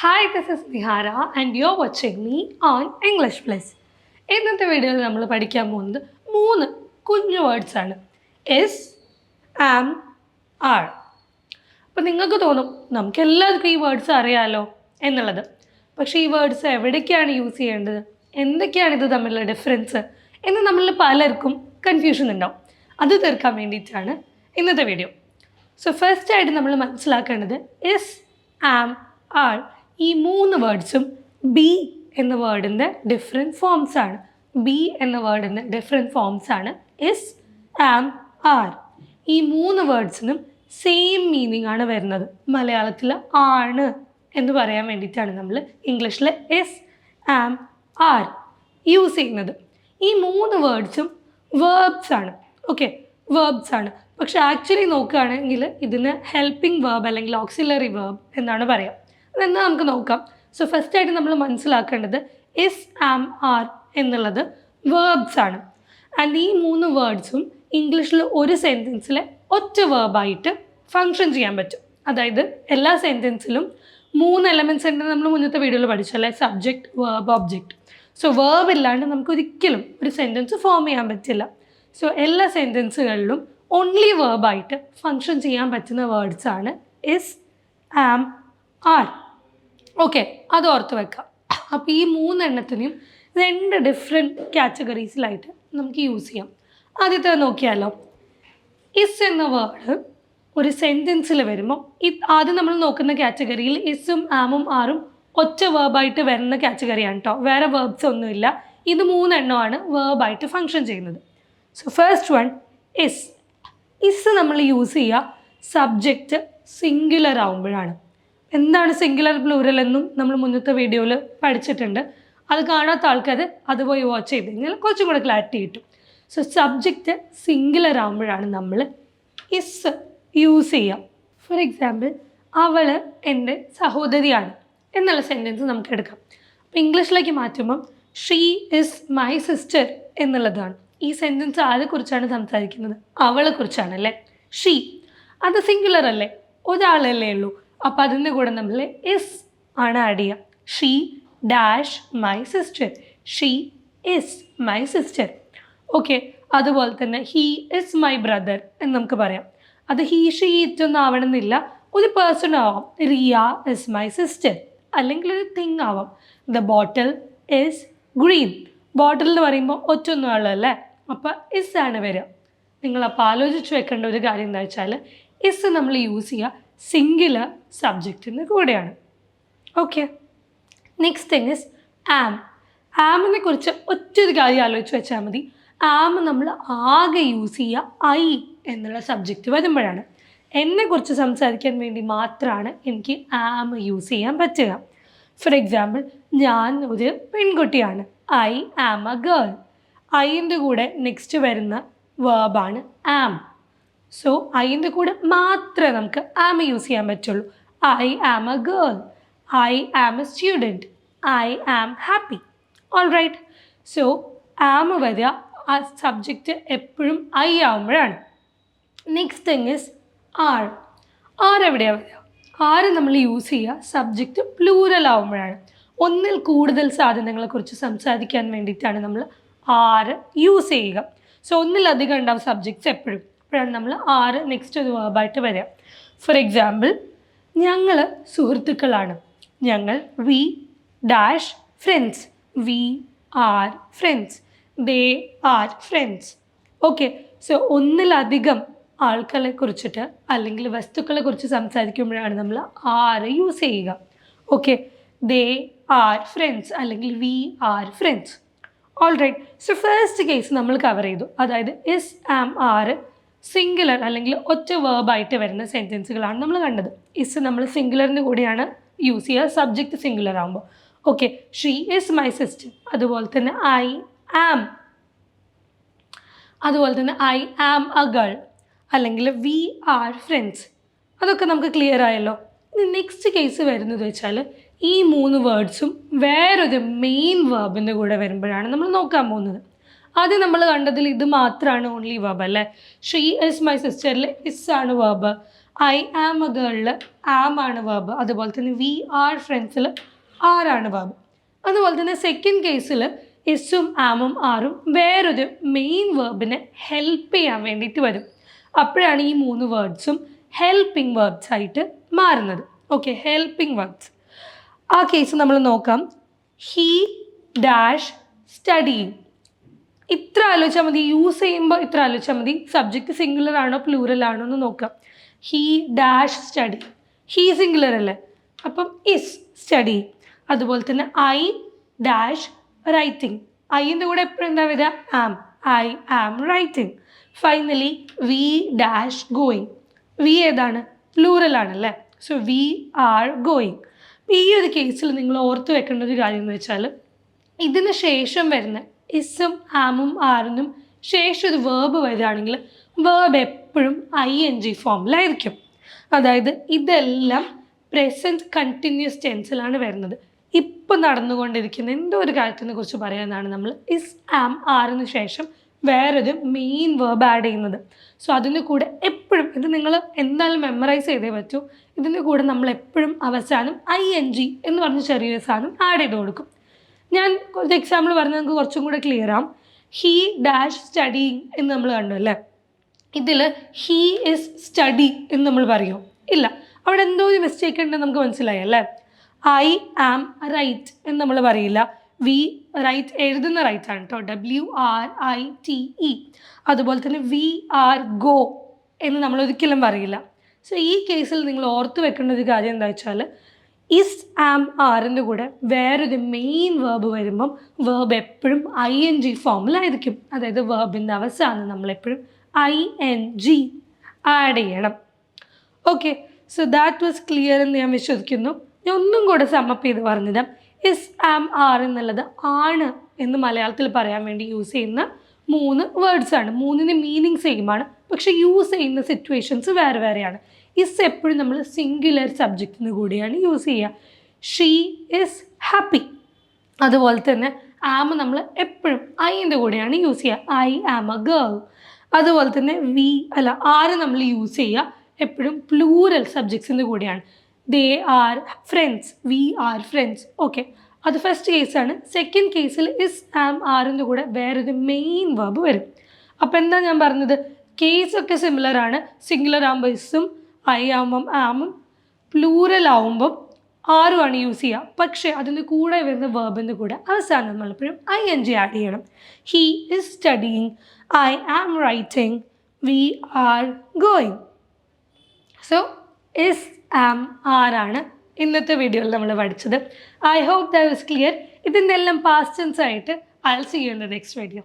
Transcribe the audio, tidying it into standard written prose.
Hi, this is Nihara and you're watching me on English Plus. ഇന്നത്തെ വീഡിയോയിൽ നമ്മൾ പഠിക്കാൻ പോകുന്നത് 3 കുഞ്ഞു വേർഡ്സ് ആണ്. എസ്, ആം, ആർ. അപ്പോൾ നിങ്ങൾക്ക് തോന്നും നമുക്കെല്ലാവർക്കും ഈ വേർഡ്സ് അറിയാമല്ലോ എന്നുള്ളത്. പക്ഷേ ഈ വേർഡ്സ് എവിടേക്കാണ് യൂസ് ചെയ്യേണ്ടത്, എന്തൊക്കെയാണ് ഇത് തമ്മിലുള്ള ഡിഫറൻസ് എന്ന് നമ്മളിൽ പലർക്കും കൺഫ്യൂഷൻ ഉണ്ടാവും. അത് തീർക്കാൻ വേണ്ടിയിട്ടാണ് ഇന്നത്തെ വീഡിയോ. സോ ഫസ്റ്റ് ആയിട്ട് നമ്മൾ മനസ്സിലാക്കേണ്ടത് എസ്, ആം, ആർ ഈ 3 വേർഡ്സും ബി എന്ന വേർഡിൻ്റെ ഡിഫറെൻറ്റ് ഫോംസ് ആണ്. ബി എന്ന വേർഡിൻ്റെ ഡിഫറെൻറ്റ് ഫോംസ് ആണ് എസ്, ആം, ആർ. ഈ 3 വേർഡ്സിനും സെയിം മീനിങ് ആണ് വരുന്നത്. മലയാളത്തിൽ ആണ് എന്ന് പറയാൻ വേണ്ടിയിട്ടാണ് നമ്മൾ ഇംഗ്ലീഷിൽ എസ്, ആം, ആർ യൂസ് ചെയ്യുന്നത്. ഈ 3 വേർഡ്സും വേർബ്സ് ആണ്. ഓക്കെ, വേർബ്സ് ആണ്. പക്ഷെ ആക്ച്വലി നോക്കുകയാണെങ്കിൽ ഇതിന് ഹെൽപ്പിംഗ് വേർബ് അല്ലെങ്കിൽ ഓക്സിലറി വേർബ് എന്നാണ് പറയുക. അതെന്നാൽ നമുക്ക് നോക്കാം. സോ ഫസ്റ്റായിട്ട് നമ്മൾ മനസ്സിലാക്കേണ്ടത് എസ്, ആം, ആർ എന്നുള്ളത് വേർബ്സ് ആണ്. ആൻഡ് ഈ 3 വേർഡ്സും ഇംഗ്ലീഷിൽ ഒരു സെൻറ്റൻസിലെ ഒറ്റ വേർബായിട്ട് ഫങ്ഷൻ ചെയ്യാൻ പറ്റും. അതായത് എല്ലാ സെൻറ്റൻസിലും 3 എലമെൻറ്റ്സ് ഉണ്ട്. നമ്മൾ മുന്നത്തെ വീഡിയോയിൽ പഠിച്ചു അല്ലേ, subject, verb, object. So verb ഇല്ലാണ്ട് നമുക്ക് ഒരിക്കലും ഒരു സെൻറ്റൻസ് ഫോം ചെയ്യാൻ പറ്റില്ല. സോ എല്ലാ സെൻറ്റൻസുകളിലും ഓൺലി വേർബായിട്ട് ഫങ്ഷൻ ചെയ്യാൻ പറ്റുന്ന വേർഡ്സാണ് എസ്, ആം, ആർ. ഓക്കെ, അത് ഓർത്ത് വെക്കാം. അപ്പോൾ ഈ 3 എണ്ണത്തിനെയും 2 ഡിഫറെൻറ്റ് കാറ്റഗറീസിലായിട്ട് നമുക്ക് യൂസ് ചെയ്യാം. ആദ്യത്തെ നോക്കിയാലോ. ഇസ് എന്ന വേർഡ് ഒരു സെൻറ്റൻസിൽ വരുമ്പോൾ ആദ്യം നമ്മൾ നോക്കുന്ന കാറ്റഗറിയിൽ ഇസും, ആമും, ആറും ഒറ്റ വേർബായിട്ട് വരുന്ന കാറ്റഗറിയാണ് കേട്ടോ. വേറെ വേർബ്സ് ഒന്നുമില്ല. ഇത് 3 എണ്ണമാണ് വേർബായിട്ട് ഫങ്ഷൻ ചെയ്യുന്നത്. So first one is. Is നമ്മൾ യൂസ് ചെയ്യുക സബ്ജക്റ്റ് സിംഗുലർ ആവുമ്പോഴാണ്. എന്താണ് സിംഗുലർ പ്ലൂറൽ എന്നും നമ്മൾ മുന്നത്തെ വീഡിയോയിൽ പഠിച്ചിട്ടുണ്ട്. അത് കാണാത്ത ആൾക്കാർ അത് പോയി വാച്ച് ചെയ്ത് കഴിഞ്ഞാൽ കുറച്ചും കൂടെ ക്ലാരിറ്റി കിട്ടും. സോ സബ്ജക്റ്റ് സിംഗുലർ ആകുമ്പോഴാണ് നമ്മൾ ഇസ് യൂസ് ചെയ്യുക. ഫോർ എക്സാമ്പിൾ, അവൾ എൻ്റെ സഹോദരിയാണ് എന്നുള്ള സെൻറ്റൻസ് നമുക്ക് എടുക്കാം. അപ്പോൾ ഇംഗ്ലീഷിലേക്ക് മാറ്റുമ്പം ഷീ ഇസ് മൈ സിസ്റ്റർ എന്നുള്ളതാണ്. ഈ സെൻറ്റൻസ് ആരെക്കുറിച്ചാണ് സംസാരിക്കുന്നത്? അവളെക്കുറിച്ചാണ് അല്ലേ. ഷീ അത് സിംഗുലർ അല്ലേ, ഒരാളല്ലേ ഉള്ളൂ. അപ്പോൾ അതിൻ്റെ കൂടെ നമ്മൾ ഇസ് ആണ് ആഡ് ചെയ്യുക. She dash my sister. She is my sister. Okay, അതുപോലെ തന്നെ ഹീ ഇസ് മൈ ബ്രദർ എന്ന് നമുക്ക് പറയാം. അത് ഹീ, ഷീ, ഇറ്റൊന്നും ആവണമെന്നില്ല. ഒരു പേഴ്സൺ ആവാം. Riya is my sister. അല്ലെങ്കിൽ ഒരു തിങ് ആവാം. The bottle is green. Bottle എന്ന് പറയുമ്പോൾ ഒറ്റൊന്നും ആളല്ലേ, അപ്പോൾ ഇസ് ആണ് വരിക. നിങ്ങളപ്പോൾ ആലോചിച്ച് വെക്കേണ്ട ഒരു കാര്യം എന്താ വെച്ചാൽ ഇസ് നമ്മൾ യൂസ് ചെയ്യുക സിംഗുലർ സബ്ജക്റ്റിന് കൂടെയാണ്. ഓക്കെ, നെക്സ്റ്റ് തിങ് ഇസ് ആം. ആമിനെ കുറിച്ച് ഒറ്റൊരു കാര്യം ആലോചിച്ച് വെച്ചാൽ മതി. ആം നമ്മൾ ആകെ യൂസ് ചെയ്യുക ഐ എന്നുള്ള സബ്ജക്റ്റ് വരുമ്പോഴാണ്. എന്നെക്കുറിച്ച് സംസാരിക്കാൻ വേണ്ടി മാത്രമാണ് എനിക്ക് ആം യൂസ് ചെയ്യാൻ പറ്റുക. ഫോർ എക്സാമ്പിൾ, ഞാൻ ഒരു പെൺകുട്ടിയാണ്. I am a girl. ഐൻ്റെ കൂടെ നെക്സ്റ്റ് വരുന്ന വേർബാണ് ആം. സോ ഐൻ്റെ കൂടെ മാത്രമേ നമുക്ക് ആം യൂസ് ചെയ്യാൻ പറ്റുള്ളൂ. I am a girl. I am a student. I am happy. All right. So am വരിക ആ സബ്ജക്റ്റ് എപ്പോഴും ഐ ആവുമ്പോഴാണ്. Next thing is are. Are എവിടെയാണ് വരിക? ആർ നമ്മൾ യൂസ് ചെയ്യുക സബ്ജക്റ്റ് പ്ലൂറൽ ആവുമ്പോഴാണ്. ഒന്നിൽ കൂടുതൽ സാധനങ്ങളെക്കുറിച്ച് സംസാരിക്കാൻ വേണ്ടിയിട്ടാണ് നമ്മൾ ആർ യൂസ് ചെയ്യുക. സോ ഒന്നിലധികം ഉണ്ടാവും സബ്ജക്ട്സ് എപ്പോഴും. അപ്പോഴാണ് നമ്മൾ ആർ നെക്സ്റ്റ് ഒരു വേർബായിട്ട് വരിക. ഫോർ എക്സാമ്പിൾ, ഞങ്ങൾ സുഹൃത്തുക്കളാണ്. ഞങ്ങൾ we dash friends. We are friends. They are friends. Okay, so ഒന്നിലധികം ആൾക്കാരെ കുറിച്ചിട്ട് അല്ലെങ്കിൽ വസ്തുക്കളെ കുറിച്ച് സംസാരിക്കുമ്പോഴാണ് നമ്മൾ ആർ യൂസ് ചെയ്യുക. ഓക്കെ, ദേ ആർ ഫ്രണ്ട്സ് അല്ലെങ്കിൽ we are friends. All right. So first case നമ്മൾ കവർ ചെയ്തു. അതായത് ഇസ്, ആം, ആർ സിംഗുലർ അല്ലെങ്കിൽ ഒറ്റ വേർബായിട്ട് വരുന്ന സെൻറ്റൻസുകളാണ് നമ്മൾ കണ്ടത്. ഇസ് നമ്മൾ സിംഗുലറിൻ്റെ കൂടെയാണ് യൂസ് ചെയ്യുക സബ്ജക്റ്റ് സിംഗുലർ ആകുമ്പോൾ. Okay, she is my sister. അതുപോലെ തന്നെ ഐ ആം. അതുപോലെ തന്നെ ഐ ആം എ ഗേൾ അല്ലെങ്കിൽ വി ആർ ഫ്രണ്ട്സ്. അതൊക്കെ നമുക്ക് ക്ലിയർ ആയല്ലോ. ഇനി നെക്സ്റ്റ് കേസ് വരുന്നത് വെച്ചാൽ ഈ 3 വേർഡ്സും വേറൊരു മെയിൻ വേർബിൻ്റെ കൂടെ വരുമ്പോഴാണ് നമ്മൾ നോക്കാൻ പോകുന്നത്. ആദ്യം നമ്മൾ കണ്ടതിൽ ഇത് മാത്രമാണ് ഓൺലി വേർബ് അല്ലേ. ഷീ ഇസ് മൈ സിസ്റ്ററിൽ ഇസ് ആണ് വേർബ്. ഐ ആം എ ഗേളിൽ ആം ആണ് വേർബ്. അതുപോലെ തന്നെ വി ആർ ഫ്രണ്ട്സിൽ ആറാണ് വേർബ്. അതുപോലെ തന്നെ സെക്കൻഡ് കേസിൽ ഇസും ആമും ആറും വേറൊരു മെയിൻ വേർബിനെ ഹെൽപ്പ് ചെയ്യാൻ വേണ്ടിയിട്ട് വരും. അപ്പോഴാണ് ഈ 3 വേർഡ്സും ഹെൽപ്പിംഗ് വേർബ്സ് ആയിട്ട് മാറുന്നത്. Okay, helping verbs. ആ കേസ് നമ്മൾ നോക്കാം. He dash studying. ഇത്ര ആലോചിച്ചാൽ മതി, യൂസ് ചെയ്യുമ്പോൾ ഇത്ര ആലോചിച്ചാൽ മതി. സബ്ജക്റ്റ് സിംഗുലർ ആണോ പ്ലൂറൽ ആണോ എന്ന് നോക്കാം. He dash study, he singular അല്ലേ, അപ്പം ഇസ് സ്റ്റഡി. അതുപോലെ തന്നെ ഐ ഡാഷ് റൈറ്റിംഗ്, ഐൻ്റെ കൂടെ എപ്പോഴും എന്താ വരിക? Am, I am writing. Finally we dash going, we ഏതാണ്? പ്ലൂറൽ ആണല്ലേ, സോ വി ആർ ഗോയിങ്. ഈ ഒരു കേസിൽ നിങ്ങൾ ഓർത്ത് വെക്കേണ്ട ഒരു കാര്യം എന്ന് വെച്ചാൽ ഇതിന് ശേഷം വരുന്ന ഇസും ആമും ആറിനും ശേഷം ഒരു വേർബ് വരികയാണെങ്കിൽ വേർബ് എപ്പോഴും ING ഫോമിലായിരിക്കും. അതായത് ഇതെല്ലാം പ്രസൻറ്റ് കണ്ടിന്യൂസ് ടെൻസിലാണ് വരുന്നത്. ഇപ്പം നടന്നുകൊണ്ടിരിക്കുന്ന എന്തോ ഒരു കാര്യത്തിനെ കുറിച്ച് പറയാനാണ് നമ്മൾ ഇസ് ആം ആറിന് ശേഷം വേറൊരു മെയിൻ വേർബ് ആഡ് ചെയ്യുന്നത്. സോ അതിൻ്റെ കൂടെ എപ്പോഴും ഇത് നിങ്ങൾ എന്തായാലും മെമ്മറൈസ് ചെയ്തേ പറ്റൂ. ഇതിൻ്റെ കൂടെ നമ്മൾ എപ്പോഴും അവസാനം ING എന്ന് പറഞ്ഞ് ചെറിയൊരു സാധനം ആഡ് ചെയ്ത് കൊടുക്കും. ഞാൻ കുറച്ച് എക്സാമ്പിൾ പറഞ്ഞാൽ നമുക്ക് കുറച്ചും കൂടെ ക്ലിയർ ആവും. ഹീ ഡാഷ് സ്റ്റഡിങ് എന്ന് നമ്മൾ കണ്ടു അല്ലേ. ഇതിൽ ഹീ ഇസ് സ്റ്റഡി എന്ന് നമ്മൾ പറയുമോ? ഇല്ല, അവിടെ എന്തോ ഒരു മിസ്റ്റേക്ക് ഉണ്ടെന്ന് നമുക്ക് മനസ്സിലായി അല്ലേ. ഐ ആം റൈറ്റ് എന്ന് നമ്മൾ പറയില്ല. വി റൈറ്റ് എഴുതുന്ന റൈറ്റ് ആണ് കേട്ടോ, WRITE. അതുപോലെ തന്നെ വി ആർ ഗോ എന്ന് നമ്മൾ ഒരിക്കലും പറയില്ല. സോ ഈ കേസിൽ നിങ്ങൾ ഓർത്ത് വെക്കേണ്ട ഒരു കാര്യം എന്താ വെച്ചാൽ ഇസ് ആം ആറിൻ്റെ കൂടെ വേറൊരു മെയിൻ വേർബ് വരുമ്പം വേർബ് എപ്പോഴും ING ഫോമിലായിരിക്കും. അതായത് വേർബിൻ്റെ അവസാനം നമ്മളെപ്പോഴും ING ആഡ് ചെയ്യണം. Okay, so that was clear എന്ന് ഞാൻ വിശ്വസിക്കുന്നു. ഞാൻ ഒന്നും കൂടെ സമ്മപ്പ് ചെയ്ത് പറഞ്ഞുതരാം. ഇസ് ആം ആർ എന്നുള്ളത് ആണ് എന്ന് മലയാളത്തിൽ പറയാൻ വേണ്ടി യൂസ് ചെയ്യുന്ന 3 വേർഡ്സാണ്. 3ന് മീനിങ് സെയിം ആണ്, പക്ഷേ യൂസ് ചെയ്യുന്ന സിറ്റുവേഷൻസ് വേറെ വേറെയാണ്. ഇസ് എപ്പോഴും നമ്മൾ സിംഗുലർ സബ്ജക്റ്റിന് കൂടിയാണ് യൂസ് ചെയ്യുക. She is happy. അതുപോലെ തന്നെ ആം നമ്മൾ എപ്പോഴും ഐൻ്റെ കൂടെയാണ് യൂസ് ചെയ്യുക. I am a girl. അതുപോലെ തന്നെ ആറ് നമ്മൾ യൂസ് ചെയ്യുക എപ്പോഴും പ്ലൂറൽ സബ്ജക്ട്സിൻ്റെ കൂടെയാണ്. They are friends, we are friends. Okay, അത് ഫസ്റ്റ് കേസാണ്. സെക്കൻഡ് കേസിൽ ഇസ് ആം ആറിൻ്റെ കൂടെ വേറൊരു മെയിൻ വേർബ് വരും. അപ്പോൾ എന്താ ഞാൻ പറഞ്ഞത്, കേസൊക്കെ സിമിലർ ആണ്. സിംഗുലർ ആകുമ്പോൾ ഇസും ഐ ആകുമ്പം ആമും, പ്ലൂറൽ ആവുമ്പം ആറുമാണ് യൂസ് ചെയ്യുക. പക്ഷേ അതിൻ്റെ കൂടെ വരുന്ന വേർബിൻ്റെ കൂടെ അവസാനം നമ്മളെപ്പോഴും ING ആഡ് ചെയ്യണം. He is studying, I am writing, we are going. So is am ആറാണ് ഇന്നത്തെ വീഡിയോയിൽ നമ്മൾ പഠിച്ചത്. I hope that was clear. ഇതിൻ്റെ എല്ലാം പാസ്റ്റ് ടെൻസ് ആയിട്ട് I'll see you in the next video.